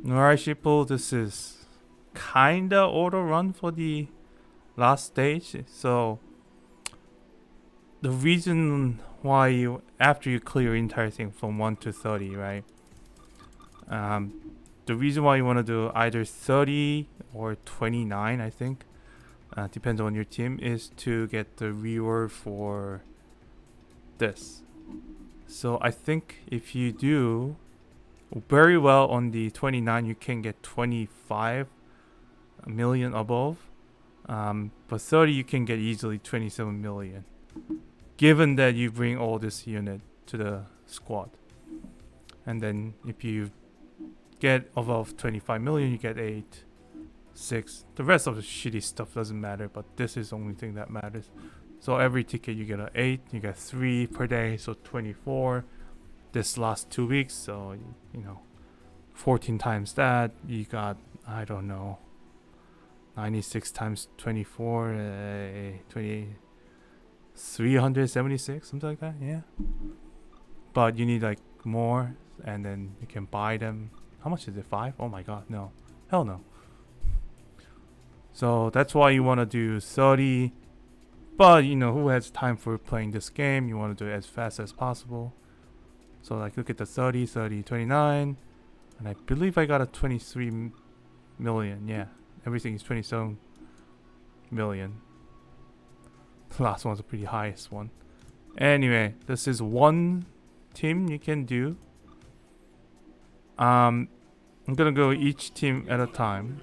Alright, Sheeple, this is kinda auto run for the last stage. So the reason why you after you clear the entire thing from 1 to 30, right? The reason why you want to do either 30 or 29, I think, depends on your team, is to get the reward for this. So I think if you do very well on the 29, you can get 25 million above. But 30, you can get easily 27 million, given that you bring all this unit to the squad. And then if you get above 25 million, you get 8, 6. The rest of the shitty stuff doesn't matter, but this is the only thing that matters. So every ticket you get an 8, you get 3 per day, so 24. This last 2 weeks, so 14 times that, you got, I don't know, 96 times 24, 28, 376, something like that, yeah. But you need like more, and then you can buy them. How much is it? 5? Oh my god, no. Hell no. So that's why you want to do 30. But who has time for playing this game? You want to do it as fast as possible. So like look at the 30, 30, 29. And I believe I got a 23 million. Yeah, everything is 27 million. The last one's the pretty highest one. Anyway, this is one team you can do. I'm gonna go each team at a time.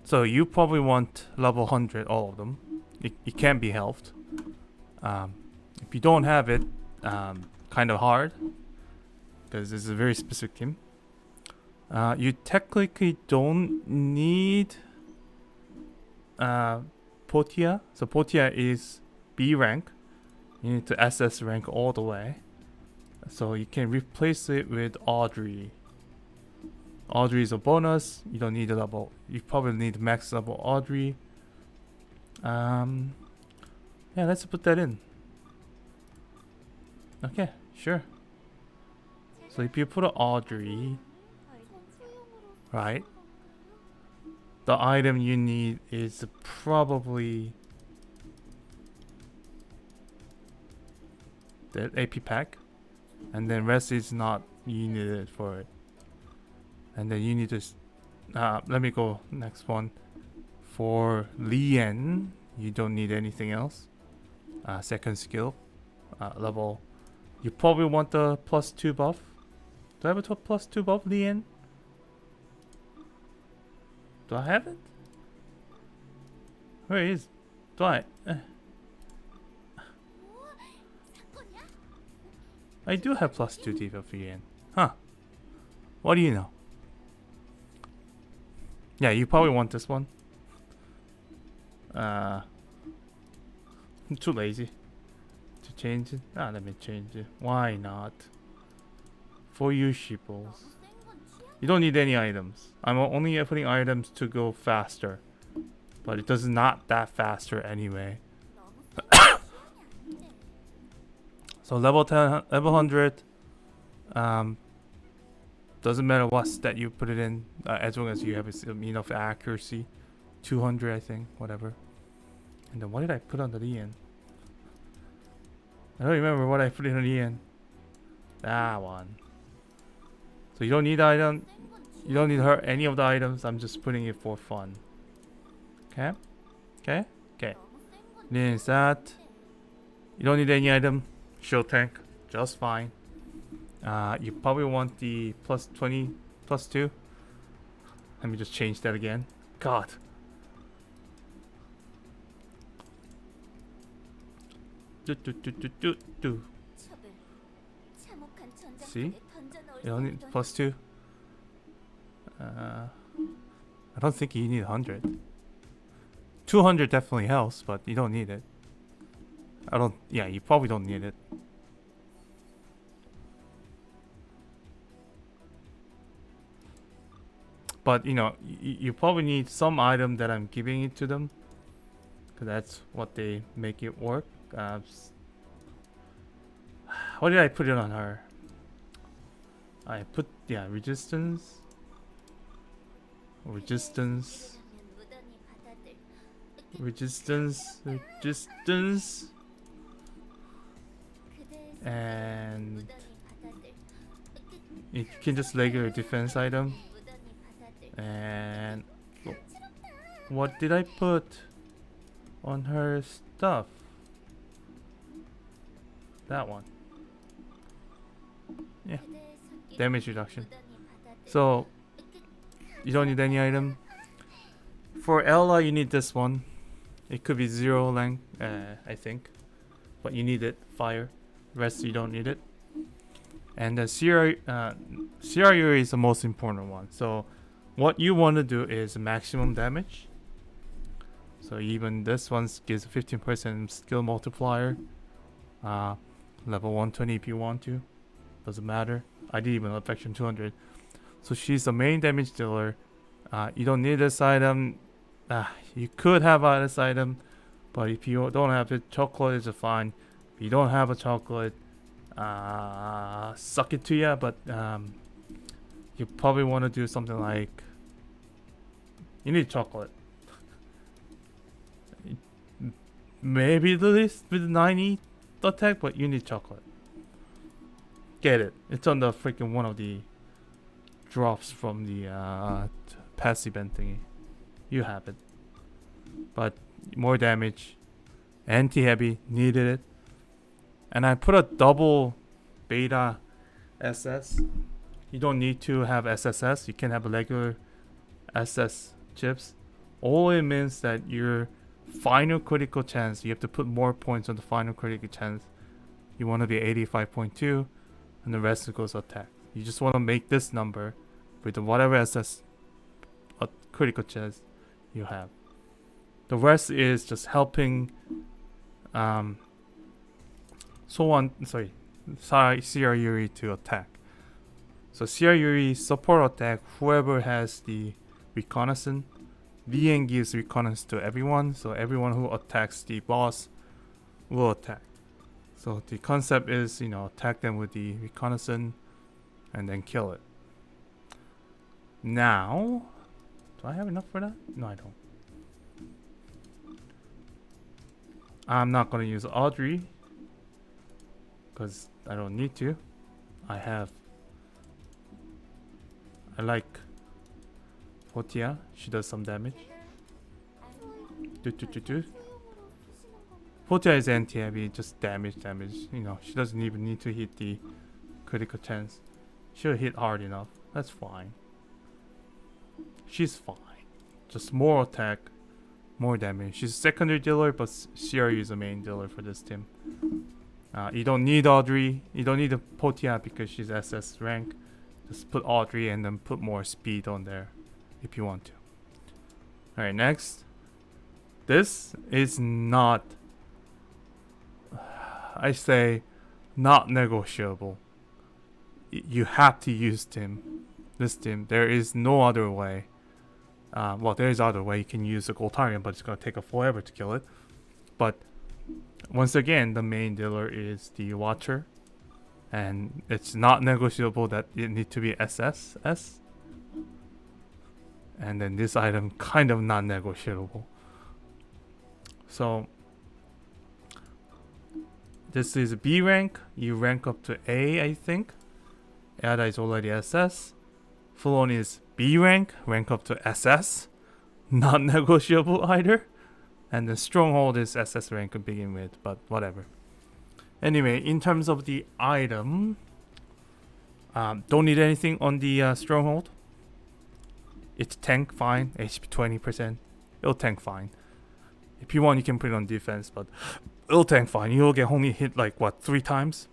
So you probably want level 100, all of them. It can be helped. If you don't have it, kind of hard, because this is a very specific team. You technically don't need Potia. So Potia is B rank. You need to SS rank all the way. So you can replace it with Audrey. Audrey is a bonus. You don't need a level. You probably need max level Audrey. Yeah, let's put that in. Okay, sure. So if you put an Audrey, right? The item you need is probably the AP pack, and then rest is not needed for it. And then you need to let me go next one. For Lien, you don't need anything else. Second skill level. You probably want the +2 buff. Do I have a +2 buff, Lien? Do I have it? Where is? Do I? I do have +2 debuff for Lien. Huh. What do you know? Yeah, you probably want this one. I'm too lazy to change it. Let me change it. Why not? For you sheeples. You don't need any items. I'm only putting items to go faster. But it does not that faster anyway. So level 10, level 100. Doesn't matter what stat you put it in, as long as you have enough accuracy. 200, I think, whatever. And then what did I put on the Lien? I don't remember what I put in the Lien. That one. So you don't need item. You don't need her any of the items. I'm just putting it for fun. Okay. Okay. Okay. Lien is that. You don't need any item. Shield tank, just fine. You probably want the +20, +2. Let me just change that again. God. See? You don't need +2. I don't think you need 100. 200 definitely helps, but you don't need it. Yeah, you probably don't need it. But you probably need some item that I'm giving it to them, because that's what they make it work. What did I put it on her? I put resistance, resistance, resistance, resistance, and you can just regular defense item. And what did I put on her stuff? That one. Yeah, damage reduction. So you don't need any item. For Ella, you need this one. It could be 0 length, I think, but you need it. Fire. Rest you don't need it. And the CRU is the most important one. So what you want to do is maximum damage. So even this one gives 15% skill multiplier. Level 120 if you want to. Doesn't matter. I did even affection 200. So she's the main damage dealer. You don't need this item. You could have this item, but if you don't have it, chocolate is fine. If you don't have a chocolate, suck it to ya. But you probably want to do something like you need chocolate. Maybe the least with 90 attack, but you need chocolate. Get it? It's on the freaking one of the drops from the passive event thingy. You have it. But more damage. Anti-heavy, needed it. And I put a double beta SS. You don't need to have SSS. You can have a regular SS chips. All it means that your final critical chance, you have to put more points on the final critical chance. You want to be 85.2, and the rest goes attack. You just want to make this number with the whatever SS critical chance you have. The rest is just helping CR Yuri to attack. So CR Yuri support attack, whoever has the reconnaissance. VN gives reconnaissance to everyone, so everyone who attacks the boss will attack. So the concept is, attack them with the reconnaissance and then kill it. Now, do I have enough for that? No, I don't. I'm not gonna use Audrey because I don't need to. I like Hotia. She does some damage. Hotia is anti-heavy, just damage. She doesn't even need to hit the critical chance. She'll hit hard enough. That's fine. She's fine. Just more attack, more damage. She's a secondary dealer, but CRU is the main dealer for this team. You don't need Audrey. You don't need the Potia because she's SS rank. Just put Audrey and then put more speed on there if you want to. Alright, next. This is not, I say, not negotiable. You have to use this team. There is no other way. Well, there is other way. You can use the Goltarian, but it's going to take forever to kill it. But once again, the main dealer is the Watcher. And it's not negotiable that it needs to be SSS. And then this item kind of not negotiable. So this is B rank. You rank up to A, I think. Ada is already SS. Fulon is B rank up to SS. Not negotiable either. And the Stronghold is SS rank to begin with, but whatever. Anyway, in terms of the item, don't need anything on the Stronghold. It's tank fine, HP 20%. It'll tank fine. If you want, you can put it on defense, but it'll tank fine. You'll get only hit like 3 times,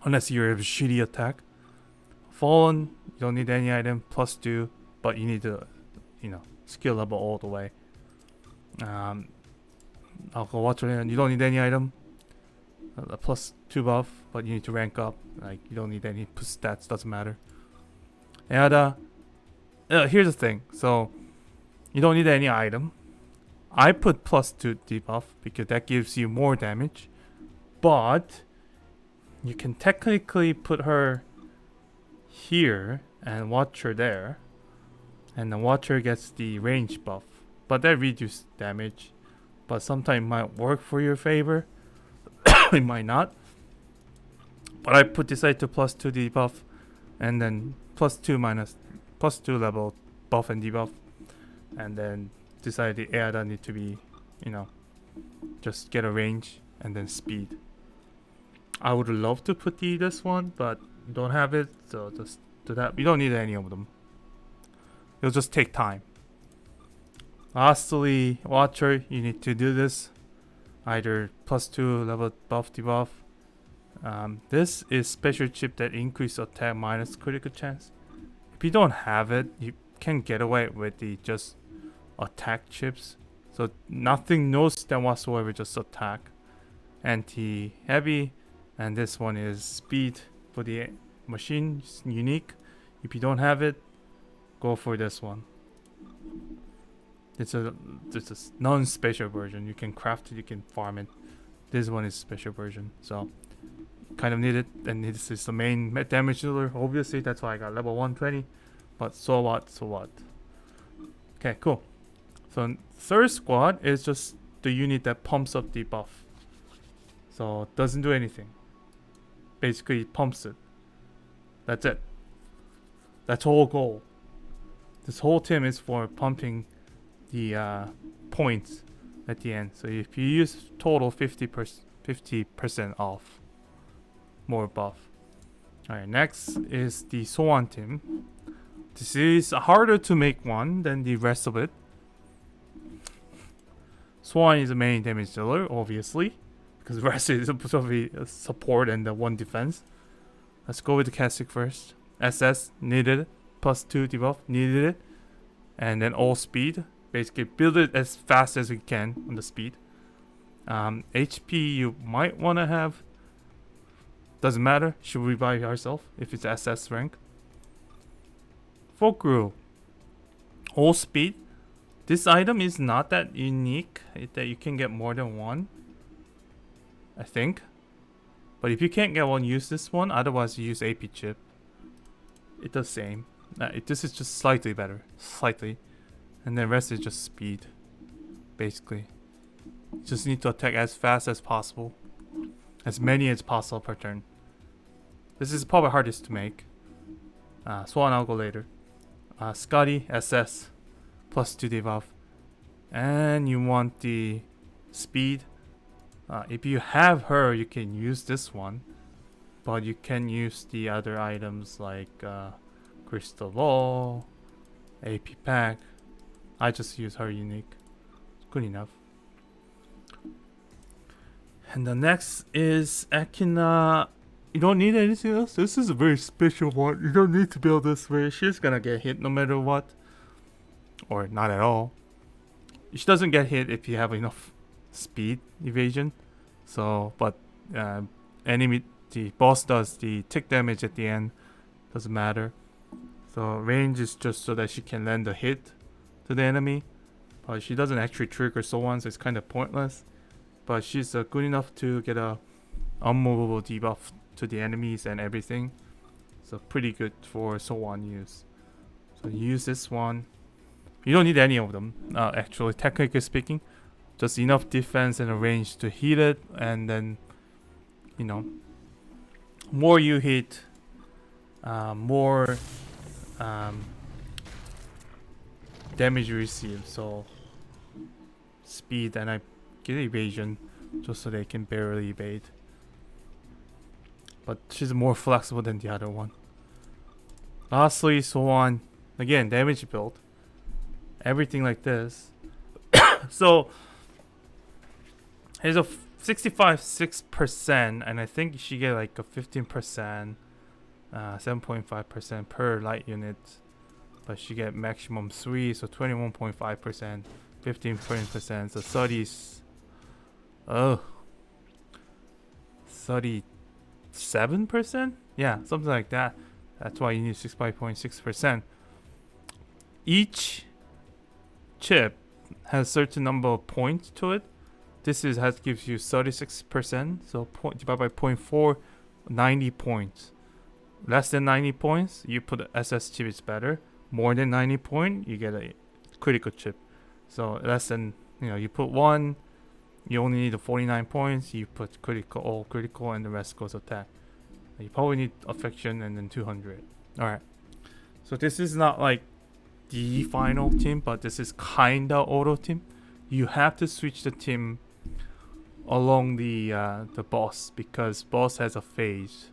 unless you have a shitty attack. Fallen, you don't need any item, +2, but you need to, skill level all the way. Alcohol Watcher, you don't need any item. A +2 buff, but you need to rank up. Like, you don't need any stats, doesn't matter. And here's the thing. So you don't need any item. I put +2 debuff because that gives you more damage. But you can technically put her here and Watcher there, and the Watcher gets the range buff, but that reduces damage. But sometimes it might work for your favor. It might not. But I put this side to +2 debuff, and then +2 level buff and debuff, and then decide the Aida need to be, just get a range and then speed. I would love to put this one, but don't have it, so just do that. You don't need any of them. It'll just take time. Lastly, Watcher, you need to do this. Either +2 level buff debuff. This is special chip that increase attack minus critical chance. If you don't have it, you can get away with the just attack chips. So nothing, no stat whatsoever, just attack. Anti-heavy, and this one is speed for the machine. It's unique. If you don't have it, go for this one. It's a non-special version. You can craft it, you can farm it. This one is special version, so kind of need it. And this is the main damage dealer. Obviously, that's why I got level 120. But so what? So what? Okay, cool. So third squad is just the unit that pumps up the buff. So it doesn't do anything. Basically, it pumps it. That's it. That's the whole goal. This whole team is for pumping the points at the end. So if you use total 50% off, more buff. Alright, next is the Soan team. This is harder to make one than the rest of it. Soan is the main damage dealer, obviously, because the rest is supposed to be support and the one defense. Let's go with the Cassic first. SS needed, +2 debuff needed it, and then all speed. Basically, build it as fast as we can on the speed. HP you might want to have. Doesn't matter. Should we buy ourselves if it's SS rank? Folk Rule. All speed. This item is not that unique that you can get more than one, I think. But if you can't get one, use this one. Otherwise, you use AP chip. It does same. This is just slightly better. Slightly. And the rest is just speed. Basically. You just need to attack as fast as possible. As many as possible per turn. This is probably hardest to make. Swan I'll go later. Scotty, SS. +2 debuff. And you want the speed. If you have her, you can use this one. But you can use the other items like Crystal Ball, AP Pack. I just use her unique. It's good enough. And the next is Akina. You don't need anything else. This is a very special one. You don't need to build this way. She's gonna get hit no matter what. Or not at all. She doesn't get hit if you have enough speed evasion. So, but the boss does the tick damage at the end. Doesn't matter. So range is just so that she can land a hit to the enemy. But she doesn't actually trigger Soan, so it's kind of pointless. But she's good enough to get a unmovable debuff to the enemies and everything. So pretty good for Soan use. So use this one. You don't need any of them, actually, technically speaking. Just enough defense and a range to hit it, and then, more you hit, more damage you receive. So speed, and I get evasion just so they can barely evade. But she's more flexible than the other one. Lastly, Soan, again, damage build. Everything like this. So here's a 65.6%, and I think she get like a 15%, 7.5% per light unit, but she get maximum 3, so 21.5%, 15%, so 37%. Yeah, something like that. That's why you need 65.6%. Each chip has a certain number of points to it. This gives you 36%, so divided by 0.4, 90 points. Less than 90 points, you put SS chip is better. More than 90 point, you get a critical chip. So less than, you put 1, you only need the 49 points, you put critical, all critical, and the rest goes attack. You probably need affection and then 200. Alright. So this is not like the final team, but this is kinda auto team. You have to switch the team along the boss, because boss has a phase.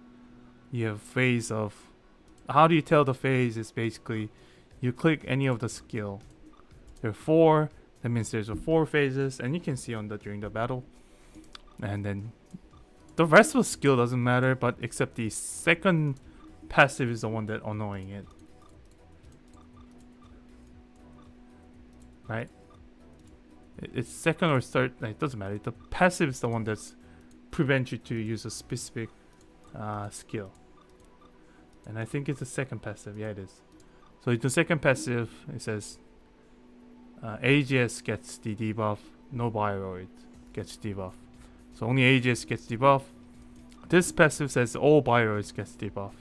You have phase of, how do you tell the phase is basically you click any of the skill. There are 4, that means there's 4 phases, and you can see on the during the battle. And then the rest of the skill doesn't matter, but except the second passive is the one that annoying it. Right? It's second or third, it doesn't matter. The passive is the one that's prevents you to use a specific skill. And I think it's the second passive. Yeah, it is. So the second passive, it says AGS gets the debuff, no Bioroid gets debuff. So only AGS gets debuff. This passive says all Bioroids gets debuff,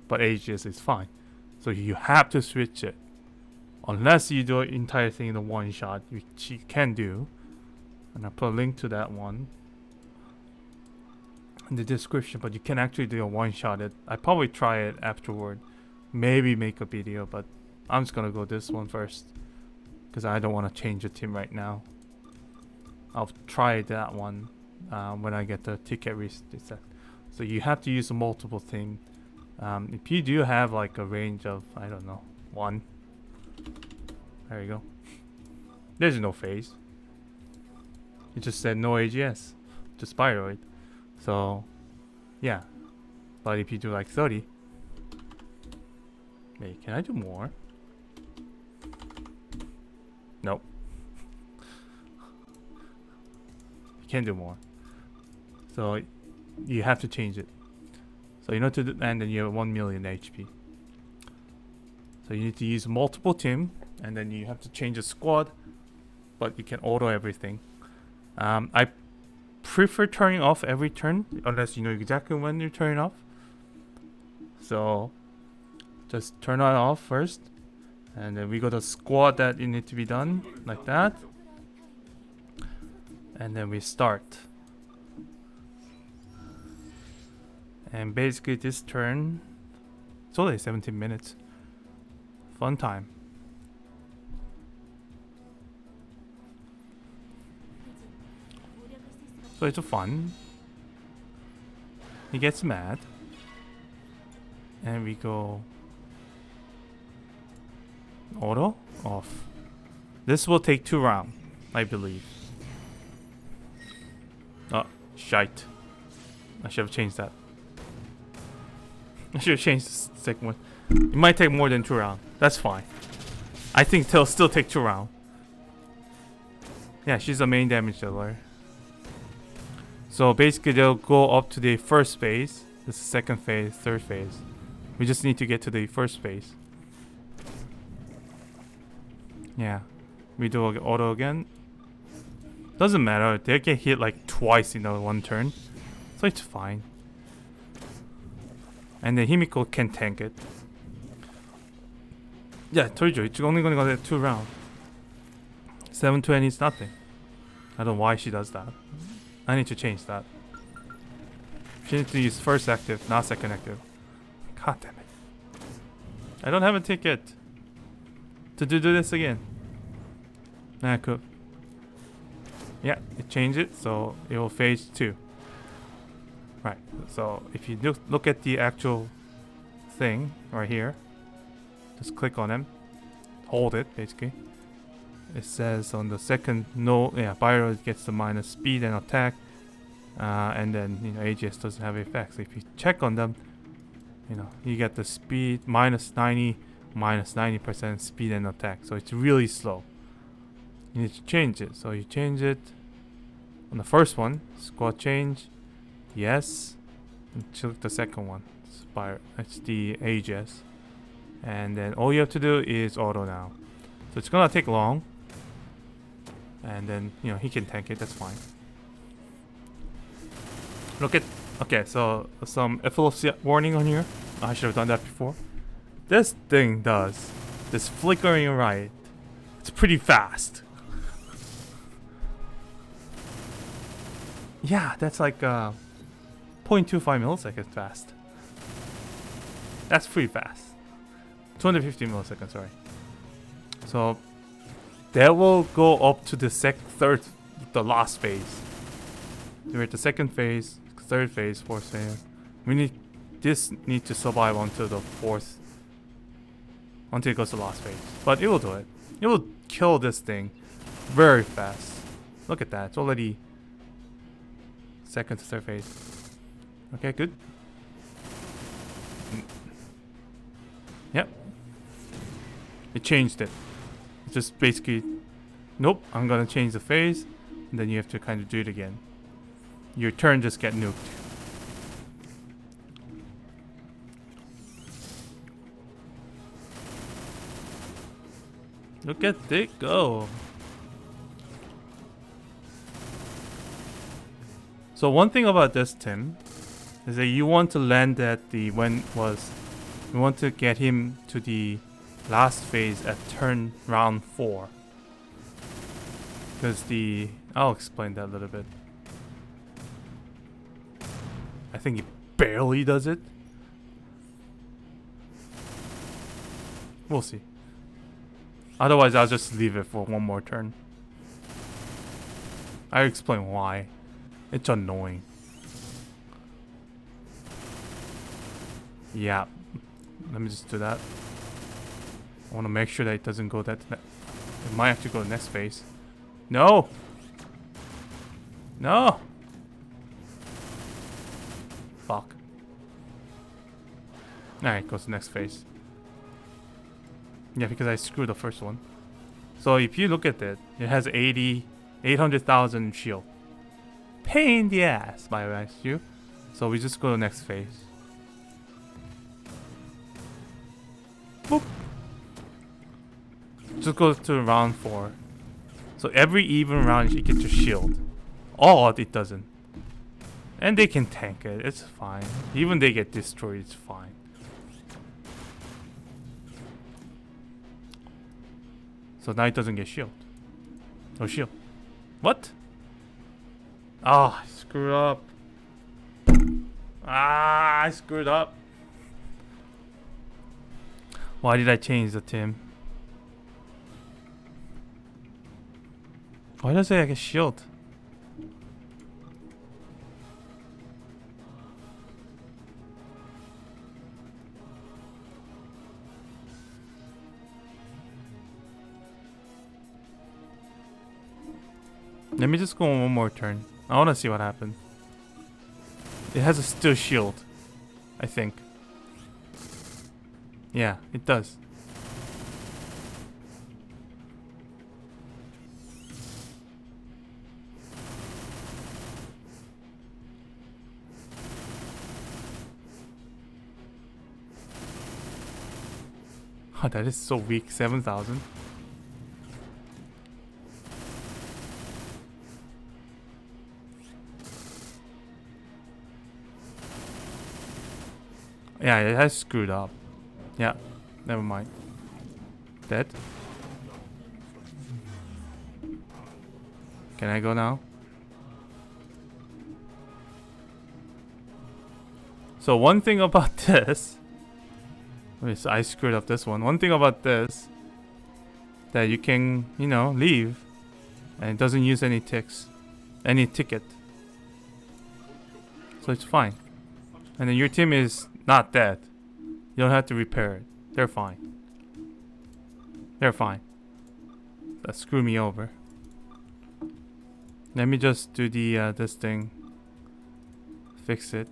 but AGS is fine. So you have to switch it. Unless you do the entire thing in a one shot, which you can do. And I'll put a link to that one in the description, but you can actually do a one shot it. I probably try it afterward. Maybe make a video, but I'm just gonna go this one first, because I don't want to change the team right now. I'll try that one when I get the ticket reset. So you have to use a multiple thing. If you do have like a range of, I don't know, 1. There you go. There's no phase. It just said no AGS, just Bioroid. So, yeah. But if you do like 30, wait, can I do more? Nope. You can't do more. So you have to change it. So you know to do, and then you have 1 million HP. So you need to use multiple team, and then you have to change the squad, but you can auto everything. I prefer turning off every turn, unless you know exactly when you're turning off. So just turn it off first, and then we got a squad that you need to be done, like that. And then we start. And basically this turn, it's only 17 minutes. Fun time. So it's fun. He gets mad. And we go auto off. This will take 2 rounds, I believe. Oh, shite. I should have changed that. I should have changed the second one. It might take more than 2 rounds. That's fine. I think they'll still take 2 rounds. Yeah, she's the main damage dealer. So basically they'll go up to the first phase, the second phase, third phase. We just need to get to the first phase. Yeah. We do auto again. Doesn't matter, they get hit like twice in one turn. So it's fine. And then Himiko can tank it. Yeah, I told you, it's only gonna go 2 rounds. 720 is nothing. I don't know why she does that. I need to change that. She needs to use first active, not second active. God damn it. I don't have a ticket to do this again. Nah, cool. Yeah, it changed it, so it will phase 2. Right, so if you look at the actual thing right here, just click on them, hold it basically. It says on the second, Bioroid gets the minus speed and attack, and then AGS doesn't have effects. If you check on them, you get the speed minus 90, minus 90% speed and attack. So it's really slow. You need to change it. So you change it on the first one, squad change, yes, and select the second one. It's the AGS, and then all you have to do is auto now. So it's gonna take long. And then, he can tank it, that's fine. Look at, okay, so some epilepsy warning on here. I should have done that before. This thing does this flickering right. It's pretty fast. Yeah, that's like 0.25 milliseconds fast. That's pretty fast. 250 milliseconds, sorry. So that will go up to the the last phase. We're at the second phase, third phase, fourth phase. This need to survive until the fourth, until it goes to the last phase. But it will do it. It will kill this thing very fast. Look at that. It's already second to third phase. Okay, good. Yep. It changed it. It's just basically, nope, I'm gonna change the phase, and then you have to kind of do it again. Your turn just get nuked. Look at it go. So one thing about this, Tim, is that you want to land at the you want to get him to the last phase at round 4. Because I'll explain that a little bit. I think he barely does it. We'll see. Otherwise, I'll just leave it for one more turn. I'll explain why. It's annoying. Yeah. Let me just do that. I want to make sure that it doesn't go that... It might have to go to the next phase. No! No! Fuck. Alright, goes to the next phase. Yeah, because I screwed the first one. So if you look at it, it has 800,000 shield. Pain in the ass, by you. So we just go to the next phase. Boop. Just go to round 4. So every even round you get your shield. Odd it doesn't. And they can tank it, it's fine. Even they get destroyed, it's fine. So now it doesn't get shield. No shield. What? Ah, I screwed up. Ah, I screwed up. Why did I change the Tim? Why does it get shield? Let me just go on one more turn. I want to see what happened. It has a still shield, I think. Yeah, it does. Oh, that is so weak. 7,000. Yeah, it has screwed up. Yeah, never mind. Dead. Can I go now? So one thing about this... So I screwed up this one. One thing about this... that you can, you know, leave. And it doesn't use any ticks. Any ticket. So it's fine. And then your team is not dead. You don't have to repair it. They're fine. They're fine. That screwed me over. Let me just do the this thing. Fix it.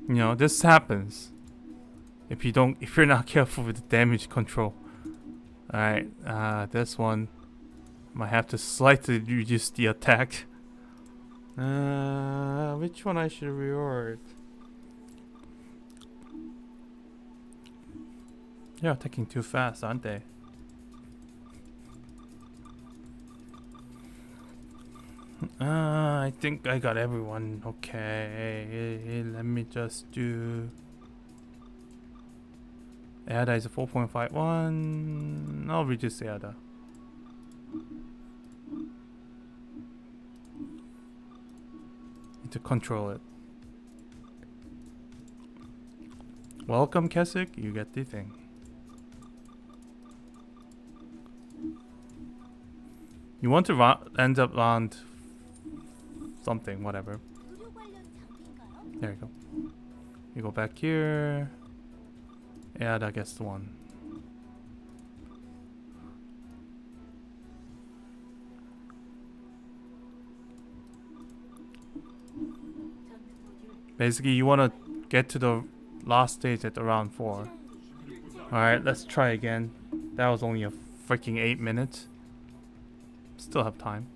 You know, this happens if you're not careful with the damage control. Alright, this one might have to slightly reduce the attack. Which one I should reward? They're attacking too fast, aren't they? I think I got everyone. Okay, let me just do. Ada is a 4.51. I'll reduce Ada. Need to control it. Welcome, Keswick. You get the thing. You want to end up round something, whatever. There you go. You go back here. Yeah, that gets the one. Basically, you want to get to the last stage at around 4. Alright, let's try again. That was only a freaking 8 minutes. Still have time.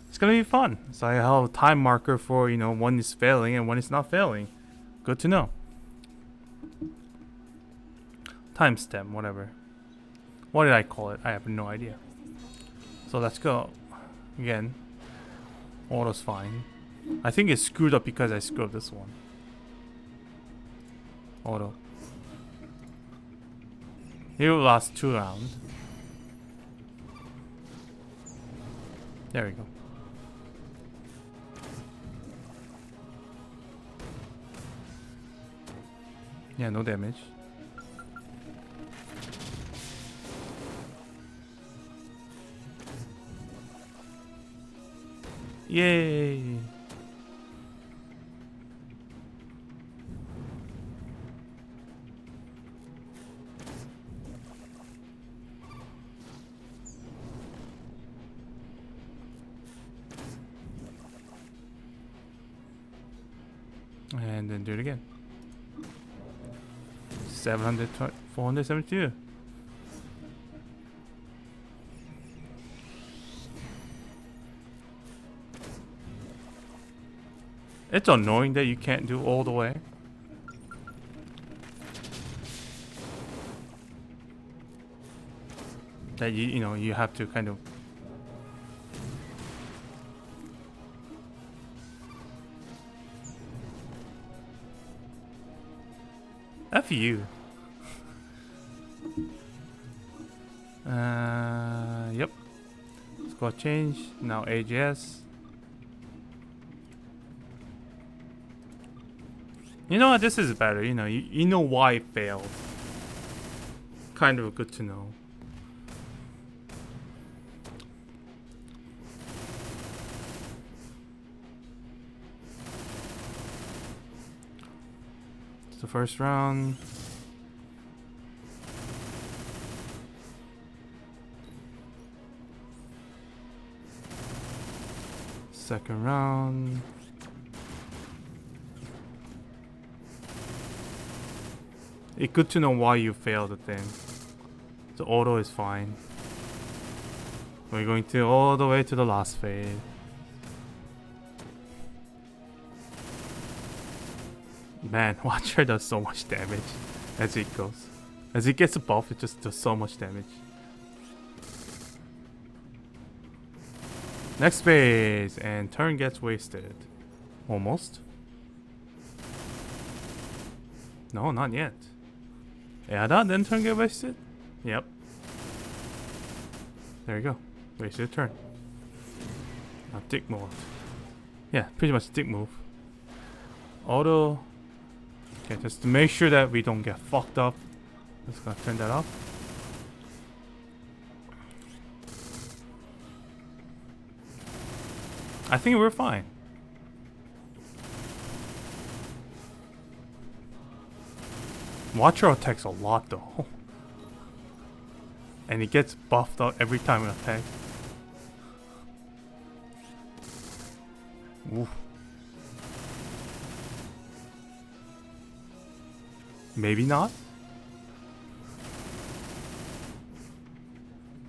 It's gonna be fun. So I have a time marker for, you know, when it's failing and when it's not failing. Good to know. Timestamp, whatever. What did I call it? I have no idea. So let's go. Again. Auto's fine. I think it's screwed up because I screwed up this one. Auto. Here will last 2 rounds. There we go. Yeah, no damage. Yay! And then do it again. 472. It's annoying that you can't do all the way. That you know, you have to kind of F you. Yep. Score change. Now AGS. You know what? This is better. You know, you know why it failed. Kind of good to know. It's the first round. Second round. It's good to know why you failed the thing. The auto is fine. We're going to all the way to the last phase. Man, Watcher does so much damage as it goes. As it gets buffed, it just does so much damage. Next phase, and turn gets wasted. Almost. No, not yet. Yeah, that then turn get wasted? Yep. There you go. Wasted a turn. Now dick mode. Yeah, pretty much dick move. Auto. Okay, just to make sure that we don't get fucked up. Just gonna turn that off. I think we're fine. Watcher attacks a lot though. And it gets buffed up every time it attacks. Oof. Maybe not.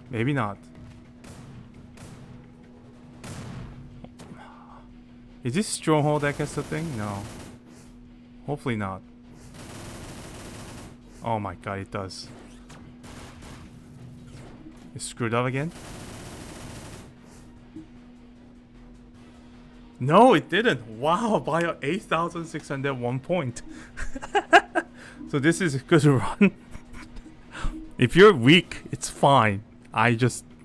Maybe not. Is this Stronghold that gets the thing? No. Hopefully not. Oh my god, it does. It's screwed up again? No, it didn't. Wow, by 8,601 point. So this is a good run. If you're weak, it's fine.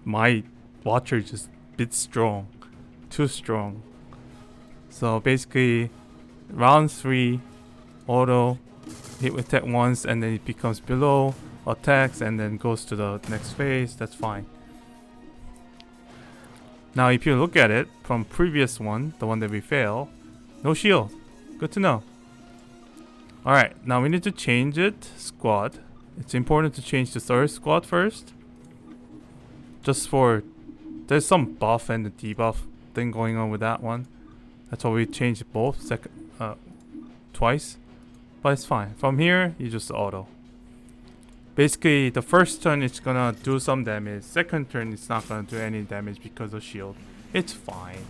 My watcher just bit strong. Too strong. So basically, round 3, auto, hit with tech once, and then it becomes below, attacks, and then goes to the next phase. That's fine. Now if you look at it from previous one, the one that we fail, no shield. Good to know. Alright, now we need to change it. Squad. It's important to change the third squad first. Just for... there's some buff and the debuff thing going on with that one. That's why we changed both twice. But it's fine. From here, you just auto. Basically, the first turn it's gonna do some damage. Second turn it's not gonna do any damage because of shield. It's fine.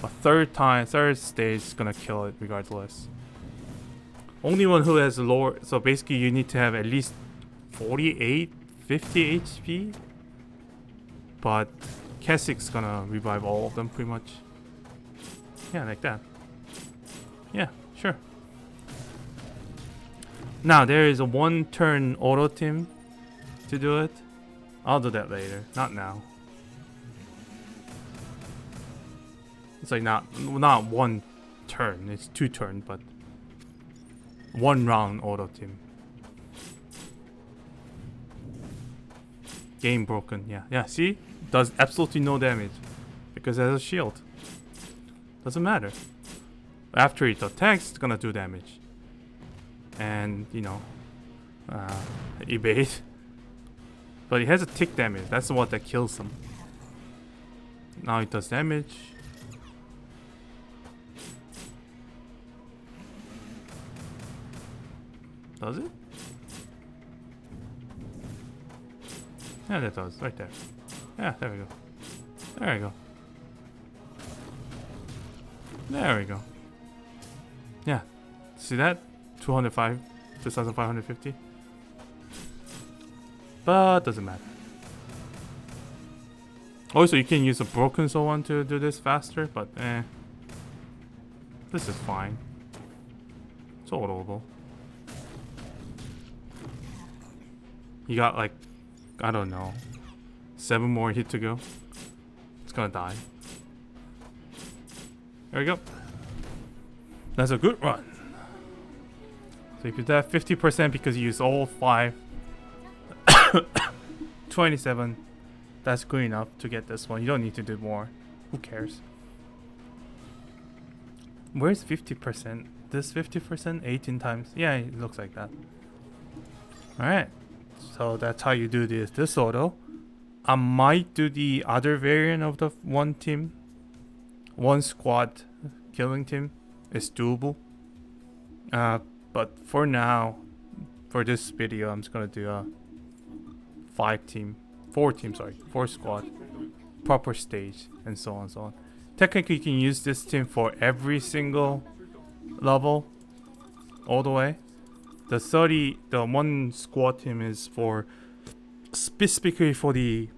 But third stage is gonna kill it regardless. Only one who has lower. So basically, you need to have at least 48, 50 HP. But Kessik's gonna revive all of them pretty much. Yeah, like that. Yeah, sure. Now there is a 1 turn auto team to do it. I'll do that later, not now. It's like not 1 turn, it's 2 turn, but 1 round auto team. Game broken, yeah, see? Does absolutely no damage because it has a shield. Doesn't matter. After it attacks, it's gonna do damage. And, you know, evade. But it has a tick damage. That's what that kills him. Now it does damage. Does it? Yeah, that does. Right there. Yeah, there we go. There we go. There we go. Yeah. See that? 2,550. But doesn't matter. Also, you can use a broken soul one to do this faster, but this is fine. It's autoable. You got like, I don't know, 7 more hit to go. It's gonna die. There we go. That's a good run. So if you have 50% because you use all 5, 27, that's good enough to get this one. You don't need to do more. Who cares? Where's 50%? This 50%? 18 times? Yeah, it looks like that. Alright. So that's how you do this auto. I might do the other variant of the 1 team. 1 squad killing team. It's doable. But for now, for this video, I'm just gonna do a 4 squad, proper stage, and so on and so on. Technically, you can use this team for every single level, all the way. The 1 squad team is for specifically for the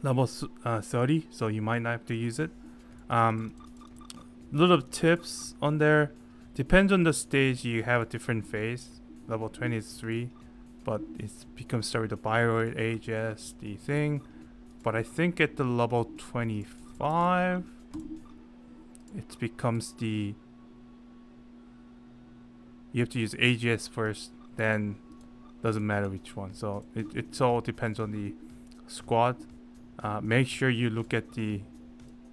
level 30, so you might not have to use it. Little tips on there. Depends on the stage, you have a different phase. Level 20 is 3, but it becomes start with the Bioroid, Aegis, the thing. But I think at the level 25, it becomes the... You have to use Aegis first, then doesn't matter which one. So it all depends on the squad. Make sure you look at the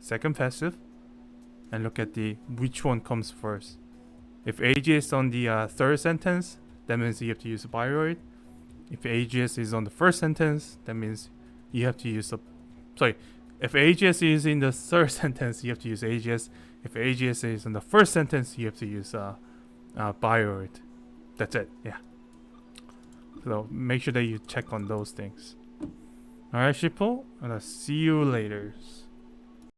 second passive and look at the which one comes first. If Aegis is on the third sentence, that means you have to use a Bioroid. If Aegis is on the first sentence, that means you have to use a... Sorry, if Aegis is in the third sentence, you have to use Aegis. If Aegis is in the first sentence, you have to use Bioroid. That's it, yeah. So make sure that you check on those things. Alright, Shippo, and I'll see you later.